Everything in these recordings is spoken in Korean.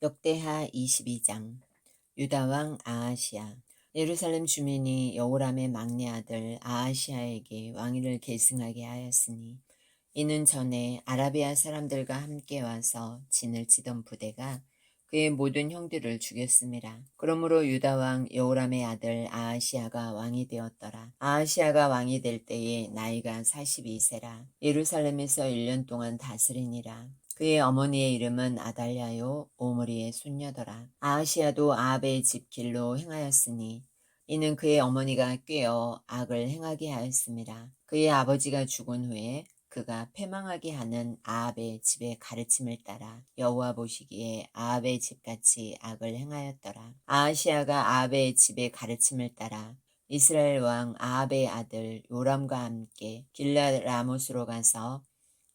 역대하 22장. 유다왕 아하시야. 예루살렘 주민이 여호람의 막내 아들 아하시야에게 왕위를 계승하게 하였으니, 이는 전에 아라비아 사람들과 함께 와서 진을 치던 부대가 그의 모든 형들을 죽였음이라. 그러므로 유다왕 여호람의 아들 아하시야가 왕이 되었더라. 아하시야가 왕이 될 때에 나이가 42세라. 예루살렘에서 1년 동안 다스리니라. 그의 어머니의 이름은 아달랴요 오므리의 손녀더라. 아하시야도 아합의 집 길로 행하였으니, 이는 그의 어머니가 꾀어 악을 행하게 하였음이라. 그의 아버지가 죽은 후에 그가 패망하게 하는 아합의 집의 가르침을 따라 여호와 보시기에 아합의 집같이 악을 행하였더라. 아하시야가 아합의 집의 가르침을 따라 이스라엘 왕 아합의 아들 요람과 함께 길랏 라못으로 가서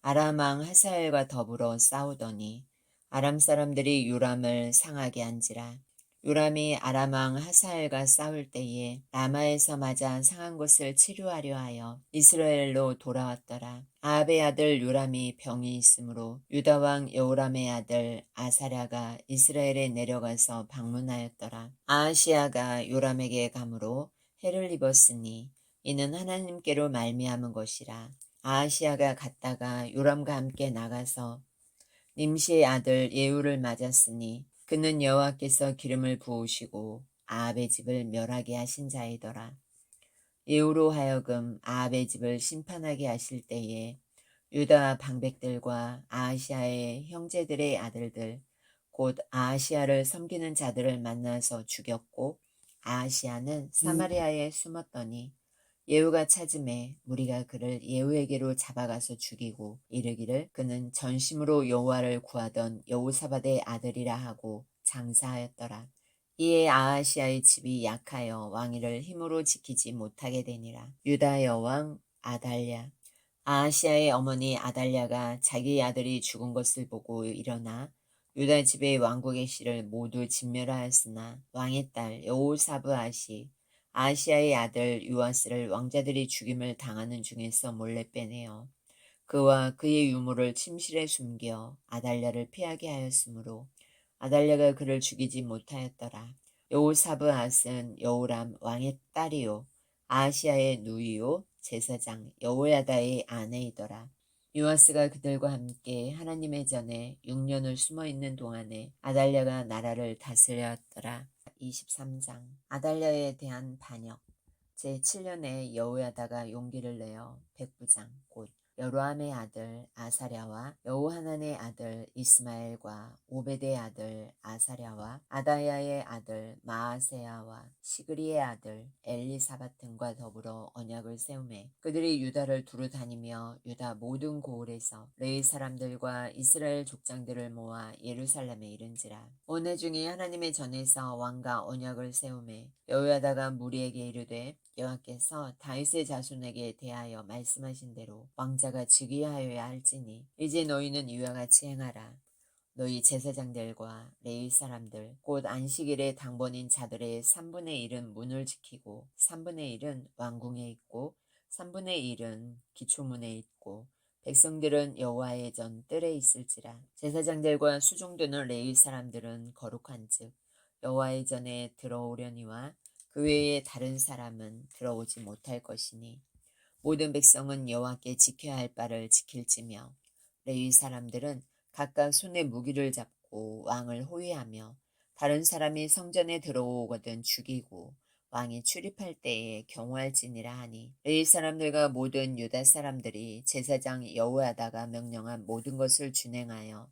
아람 왕 하사엘과 더불어 싸우더니, 아람 사람들이 요람을 상하게 한지라. 요람이 아람 왕 하사엘과 싸울 때에 라마에서 맞아 상한 곳을 치료하려 하여 이스라엘로 돌아왔더라. 아합의 아들 요람이 병이 있으므로 유다 왕 여호람의 아들 아사랴가 이스라엘에 내려가서 방문하였더라. 아하시야가 요람에게 감으로 해를 입었으니, 이는 하나님께로 말미암은 것이라. 아하시야가 갔다가 요람과 함께 나가서 nim시의 아들 예후를 맞았으니, 그는 여호와께서 기름을 부으시고 아합의 집을 멸하게 하신 자이더라. 예후로 하여금 아합의 집을 심판하게 하실 때에 유다 방백들과 아하시야의 형제들의 아들들 곧 아하시야를 섬기는 자들을 만나서 죽였고, 아하시야는 사마리아에 숨었더니 예후가 찾음에 무리가 그를 예후에게로 잡아가서 죽이고 이르기를 그는 전심으로 여호와를 구하던 여호사밧의 아들이라 하고 장사하였더라. 이에 아하시야의 집이 약하여 왕위를 힘으로 지키지 못하게 되니라. 유다 여왕 아달랴. 아하시야의 어머니 아달랴가 자기 아들이 죽은 것을 보고 일어나 유다 집의 왕국의 씨를 모두 진멸하였으나, 왕의 딸 여호사브앗이 아하시야의 아들 요아스를 왕자들이 죽임을 당하는 중에서 몰래 빼내어 그와 그의 유물을 침실에 숨겨 아달랴를 피하게 하였으므로 아달랴가 그를 죽이지 못하였더라. 여호사브앗은 여호람 왕의 딸이요 아하시야의 누이요 제사장 여호야다의 아내이더라. 요아스가 그들과 함께 하나님의 전에 6년을 숨어있는 동안에 아달랴가 나라를 다스렸더라. 23장. 아달랴에 대한 반역. 제7년에 여호야다가 용기를 내어 백부장 곧 여로함의 아들 아사랴와 여호하난의 아들 이스마엘과 오베드의 아들 아사랴와 아다야의 아들 마아세야와 시그리의 아들 엘리사밧 등과 더불어 언약을 세우매, 그들이 유다를 두루 다니며 유다 모든 고을에서 레위 사람들과 이스라엘 족장들을 모아 예루살렘에 이른지라. 온해 중에 하나님의 전에서 왕과 언약을 세우매 여호야다가 무리에게 이르되, 여호와께서 다윗의 자손에게 대하여 말씀하신 대로 왕자가 즉위하여야 할지니, 이제 너희는 이와 같이 행하라. 너희 제사장들과 레위 사람들 곧 안식일에 당번인 자들의 3분의 1은 문을 지키고 3분의 1은 왕궁에 있고 3분의 1은 기초문에 있고, 백성들은 여호와의 전 뜰에 있을지라. 제사장들과 수종드는 레위 사람들은 거룩한즉 여호와의 전에 들어오려니와 그 외에 다른 사람은 들어오지 못할 것이니, 모든 백성은 여호와께 지켜야 할 바를 지킬지며, 레위 사람들은 각각 손에 무기를 잡고 왕을 호위하며 다른 사람이 성전에 들어오거든 죽이고 왕이 출입할 때에 경호할지니라 하니, 레위 사람들과 모든 유다 사람들이 제사장 여호야다가 명령한 모든 것을 준행하여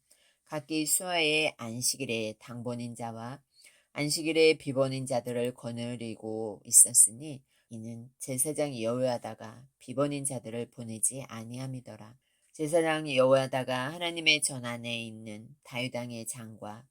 각기 수하의 안식일에 당번인 자와 안식일에 비번인 자들을 거느리고 있었으니, 이는 제사장 여호야다가 비번인 자들을 보내지 아니함이더라. 제사장 여호야다가 하나님의 전 안에 있는 다윗왕의 장과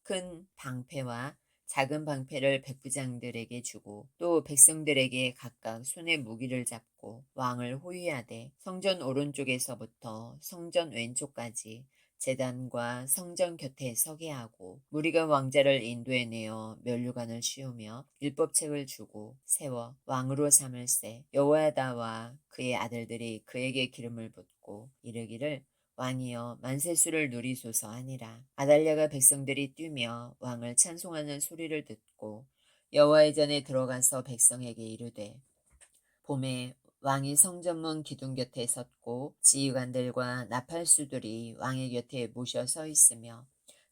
큰 방패와 작은 방패를 백부장들에게 주고, 또 백성들에게 각각 손에 무기를 잡고 왕을 호위하되 성전 오른쪽에서부터 성전 왼쪽까지 제단과 성전 곁에 서게 하고, 무리가 왕자를 인도해내어 면류관을 씌우며 율법책을 주고 세워 왕으로 삼을세, 여호야다와 그의 아들들이 그에게 기름을 붓고 이르기를, 왕이여 만세수를 누리소서 하니라. 아달랴가 백성들이 뛰며 왕을 찬송하는 소리를 듣고 여호와의 전에 들어가서 백성에게 이르되 봄에 왕이 성전문 기둥 곁에 섰고 지휘관들과 나팔수들이 왕의 곁에 모셔 서 있으며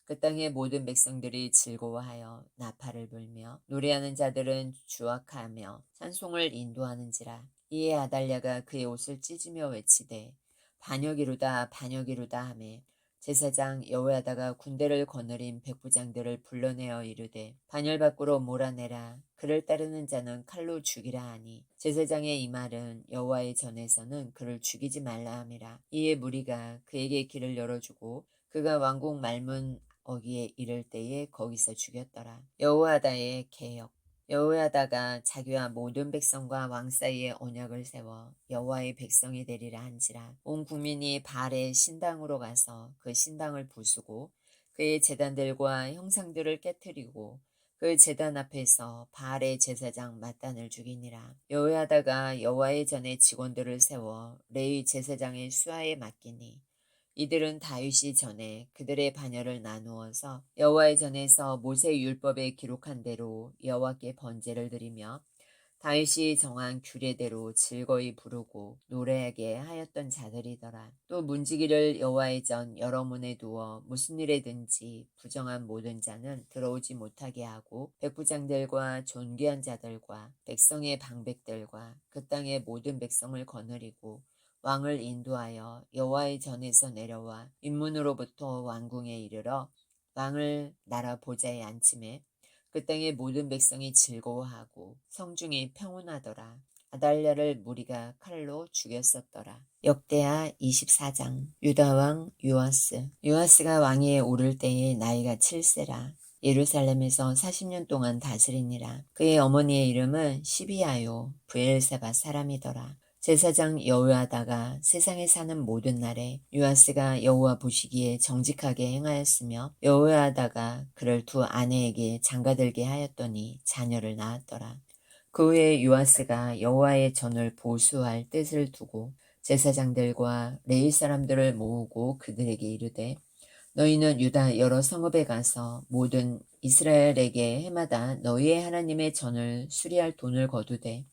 그 땅의 모든 백성들이 즐거워하여 나팔을 불며 노래하는 자들은 주악하며 찬송을 인도하는지라. 이에 아달랴가 그의 옷을 찢으며 외치되 반역이루다 반역이루다 하매 제사장 여호야다가 군대를 거느린 백부장들을 불러내어 이르되 반열 밖으로 몰아내라. 그를 따르는 자는 칼로 죽이라 하니 제사장의 이 말은 여호와의 전에서는 그를 죽이지 말라 함이라. 이에 무리가 그에게 길을 열어주고 그가 왕궁 말문 어기에 이를 때에 거기서 죽였더라. 여호야다의 계역. 여호야다가 자기와 모든 백성과 왕 사이에 언약을 세워 여호와의 백성이 되리라 한지라. 온 국민이 바알의 신당으로 가서 그 신당을 부수고 그의 제단들과 형상들을 깨뜨리고 그 제단 앞에서 바알의 제사장 맏단을 죽이니라. 여호야다가 여호와의 전에 직원들을 세워 레위 제사장의 수하에 맡기니 이들은 다윗이 전에 그들의 반열을 나누어서 여호와의 전에서 모세 율법에 기록한 대로 여호와께 번제를 드리며 다윗이 정한 규례대로 즐거이 부르고 노래하게 하였던 자들이더라. 또 문지기를 여호와의 전 여러 문에 두어 무슨 일에든지 부정한 모든 자는 들어오지 못하게 하고 백부장들과 존귀한 자들과 백성의 방백들과 그 땅의 모든 백성을 거느리고 왕을 인도하여 여호와의 전에서 내려와 윗문으로부터 왕궁에 이르러 왕을 나라 보좌에 앉히매 그 땅의 모든 백성이 즐거워하고 성중이 평온하더라. 아달랴를 무리가 칼로 죽였었더라. 역대하 24장. 유다왕 요아스. 요아스가 왕위에 오를 때에 나이가 7세라. 예루살렘에서 40년 동안 다스리니라. 그의 어머니의 이름은 시비아요 브엘세바 사람이더라. 제사장 여호야다가 세상에 사는 모든 날에 요아스가 여호와 보시기에 정직하게 행하였으며 여호야다가 그를 두 아내에게 장가들게 하였더니 자녀를 낳았더라. 그 후에 요아스가 여호와의 전을 보수할 뜻을 두고 제사장들과 레위 사람들을 모으고 그들에게 이르되 너희는 유다 여러 성읍에 가서 모든 이스라엘에게 해마다 너희의 하나님의 전을 수리할 돈을 거두되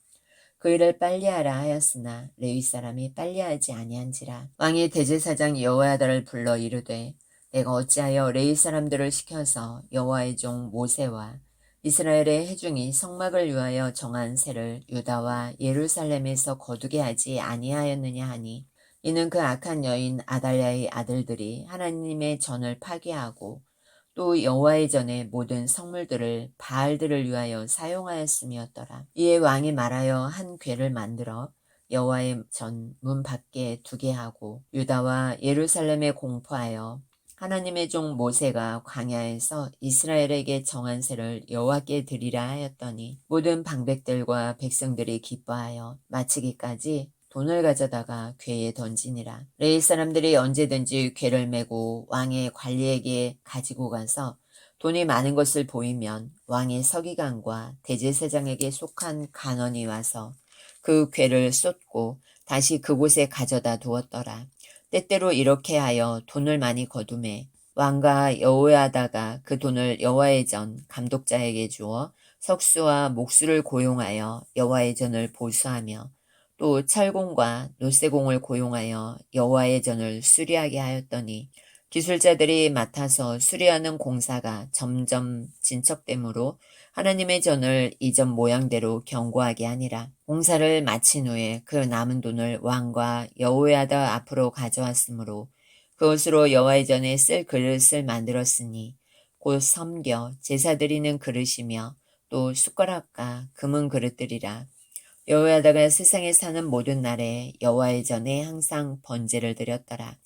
그 일을 빨리하라 하였으나 레위 사람이 빨리하지 아니한지라. 왕이 대제사장 여호야다를 불러 이르되 내가 어찌하여 레위 사람들을 시켜서 여호와의 종 모세와 이스라엘의 회중이 성막을 위하여 정한 세를 유다와 예루살렘에서 거두게 하지 아니하였느냐 하니 이는 그 악한 여인 아달랴의 아들들이 하나님의 전을 파괴하고 또 여호와의 전에 모든 성물들을 바알들을 위하여 사용하였음이었더라. 이에 왕이 말하여 한 궤를 만들어 여호와의 전 문 밖에 두게 하고 유다와 예루살렘에 공포하여 하나님의 종 모세가 광야에서 이스라엘에게 정한 세를 여호와께 드리라 하였더니 모든 방백들과 백성들이 기뻐하여 마치기까지 돈을 가져다가 궤에 던지니라. 레위 사람들이 언제든지 궤를 메고 왕의 관리에게 가지고 가서 돈이 많은 것을 보이면 왕의 서기관과 대제사장에게 속한 간원이 와서 그 궤를 쏟고 다시 그곳에 가져다 두었더라. 때때로 이렇게 하여 돈을 많이 거두매 왕과 여호야다가 그 돈을 여호와의 전 감독자에게 주어 석수와 목수를 고용하여 여호와의 전을 보수하며 또 철공과 노쇠공을 고용하여 여호와의 전을 수리하게 하였더니 기술자들이 맡아서 수리하는 공사가 점점 진척되므로 하나님의 전을 이전 모양대로 견고하게 하니라. 공사를 마친 후에 그 남은 돈을 왕과 여호야다 앞으로 가져왔으므로 그것으로 여호와의 전에 쓸 그릇을 만들었으니 곧 섬겨 제사 드리는 그릇이며 또 숟가락과 금은 그릇들이라. 여호야다가 세상에 사는 모든 날에 여호와의 전에 항상 번제를 드렸더라.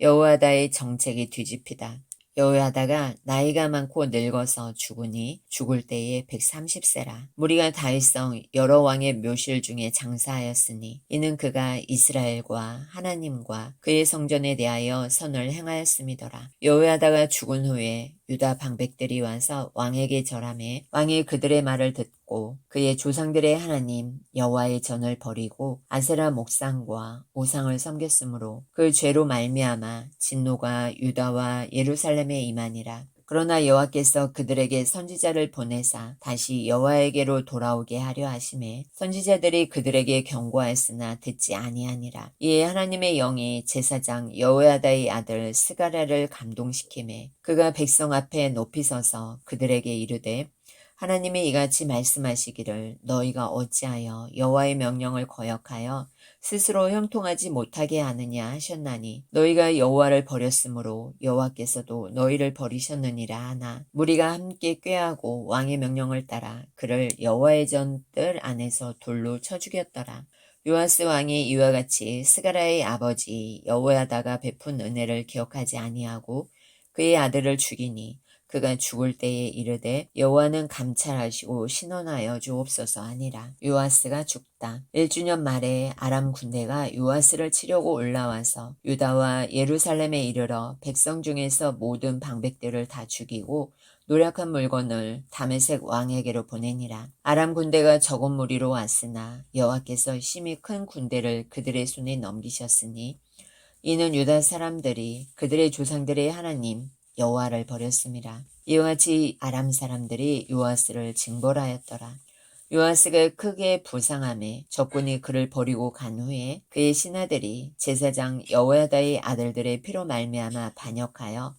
여호야다의 정책이 뒤집히다. 여호야다가 나이가 많고 늙어서 죽으니 죽을 때에 130세라. 무리가 다윗성 여러 왕의 묘실 중에 장사하였으니 이는 그가 이스라엘과 하나님과 그의 성전에 대하여 선을 행하였음이더라. 여호야다가 죽은 후에 유다 방백들이 와서 왕에게 절하매 왕이 그들의 말을 듣고 그의 조상들의 하나님 여호와의 전을 버리고 아세라 목상과 우상을 섬겼으므로 그 죄로 말미암아 진노가 유다와 예루살렘에 임하니라. 그러나 여호와께서 그들에게 선지자를 보내사 다시 여호와에게로 돌아오게 하려 하심에 선지자들이 그들에게 경고하였으나 듣지 아니하니라. 이에 하나님의 영이 제사장 여호야다의 아들 스가랴를 감동시키매 그가 백성 앞에 높이 서서 그들에게 이르되 하나님이 이같이 말씀하시기를 너희가 어찌하여 여호와의 명령을 거역하여 스스로 형통하지 못하게 하느냐 하셨나니 너희가 여호와를 버렸으므로 여호와께서도 너희를 버리셨느니라 하나 무리가 함께 꾀하고 왕의 명령을 따라 그를 여호와의 전뜰 안에서 돌로 쳐 죽였더라. 요아스 왕이 이와 같이 스가랴의 아버지 여호야다가 베푼 은혜를 기억하지 아니하고 그의 아들을 죽이니 그가 죽을 때에 이르되 여호와는 감찰하시고 신원하여 주옵소서 하니라. 요아스가 죽다. 1주년 말에 아람 군대가 요아스를 치려고 올라와서 유다와 예루살렘에 이르러 백성 중에서 모든 방백들을 다 죽이고 노략한 물건을 다메섹 왕에게로 보내니라. 아람 군대가 적은 무리로 왔으나 여호와께서 심히 큰 군대를 그들의 손에 넘기셨으니 이는 유다 사람들이 그들의 조상들의 하나님 여호와를 버렸음이라. 이와 같이 아람 사람들이 요아스를 징벌하였더라. 요아스가 크게 부상함에 적군이 그를 버리고 간 후에 그의 신하들이 제사장 여호야다의 아들들의 피로 말미암아 반역하여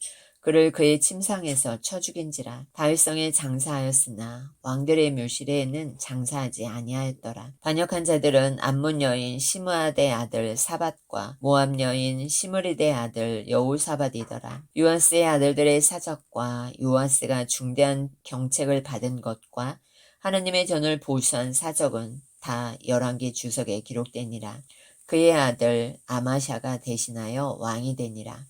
그를 그의 침상에서 쳐 죽인지라. 다윗성에 장사하였으나 왕들의 묘실에는 장사하지 아니하였더라. 반역한 자들은 암몬 여인 시므아대 아들 사밧과 모압 여인 시므리대 아들 여호사밧이더라. 요아스의 아들들의 사적과 요아스가 중대한 경책을 받은 것과 하나님의 전을 보수한 사적은 다 11개 주석에 기록되니라. 그의 아들 아마샤가 대신하여 왕이 되니라.